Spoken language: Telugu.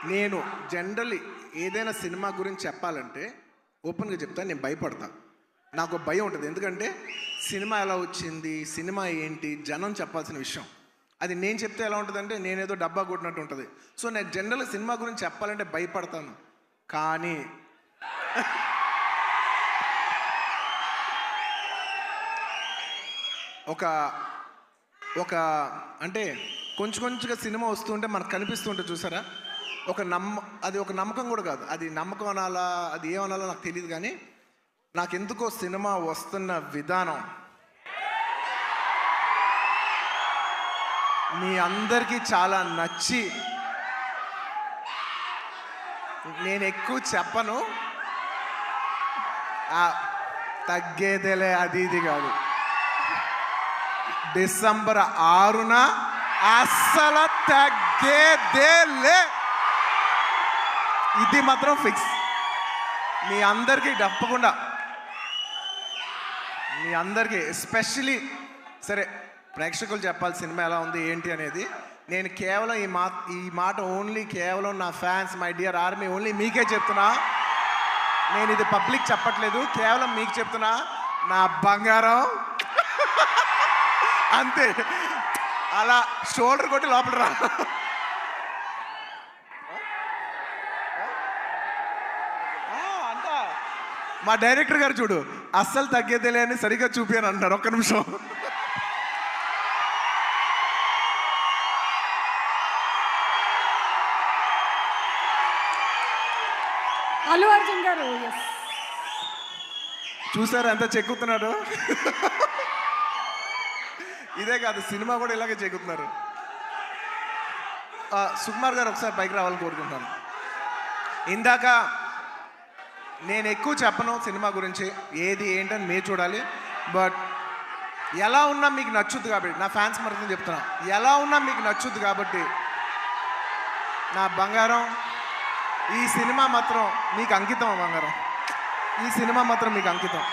నేను జనరల్లీ ఏదైనా సినిమా గురించి చెప్పాలంటే ఓపెన్గా చెప్తాను, నేను భయపడతా. నాకు భయం ఉంటుంది. ఎందుకంటే సినిమా ఎలా వచ్చింది, సినిమా ఏంటి, జనం చెప్పాల్సిన విషయం. అది నేను చెప్తే ఎలా ఉంటుందంటే నేనేదో డబ్బా కొట్టినట్టు ఉంటుంది. సో నేను జనరల్గా సినిమా గురించి చెప్పాలంటే భయపడతాను. కానీ ఒక అంటే కొంచెంగా సినిమా వస్తుంటే మనకు కనిపిస్తుంటే చూసారా, అది ఒక నమ్మకం కూడా కాదు. అది నమ్మకం అనాలా, అది ఏమనాలో నాకు తెలియదు. కానీ నాకెందుకో సినిమా వస్తున్న విధానం మీ అందరికీ చాలా నచ్చి, నేను ఎక్కువ చెప్పను, తగ్గేదేలే అది ఇది కాదు. డిసెంబర్ 6న అస్సలు తగ్గేదేలే, ఇది మాత్రం ఫిక్స్. మీ అందరికీ తప్పకుండా, మీ అందరికీ ఎస్పెషలీ సరే ప్రేక్షకులు చెప్పాలి సినిమా ఎలా ఉంది ఏంటి అనేది. నేను కేవలం ఈ మాట ఓన్లీ కేవలం నా fans, my dear army, only మీకే చెప్తున్నా. నేను ఇది పబ్లిక్ చెప్పట్లేదు, కేవలం మీకు చెప్తున్నా. నా బంగారం అంతే, అలా షోల్డర్ కొట్టి లోపల రా. అంతా మా డైరెక్టర్ గారు చూడు, అస్సలు తగ్గేదేలే అని సరిగ్గా చూపాను అంటారు. ఒక్క నిమిషం. అల్లు అర్జున్ గారు చూసారా ఎంత చెక్కుతున్నాడు. ఇదే కాదు, సినిమా కూడా ఇలాగే చెక్కుతున్నారు. సుకుమార్ గారు ఒకసారి పైకి రావాలని కోరుకుంటున్నాను. ఇందాక నేను ఎక్కువ చెప్పను సినిమా గురించి, ఏది ఏంటని మీరు చూడాలి. బట్ ఎలా ఉన్నా మీకు నచ్చుద్ది కాబట్టి, నా ఫ్యాన్స్ మరొకటి చెప్తున్నా, ఎలా ఉన్నా మీకు నచ్చుద్ది కాబట్టి నా బంగారం, ఈ సినిమా మాత్రం మీకు అంకితం. బంగారం, ఈ సినిమా మాత్రం మీకు అంకితం.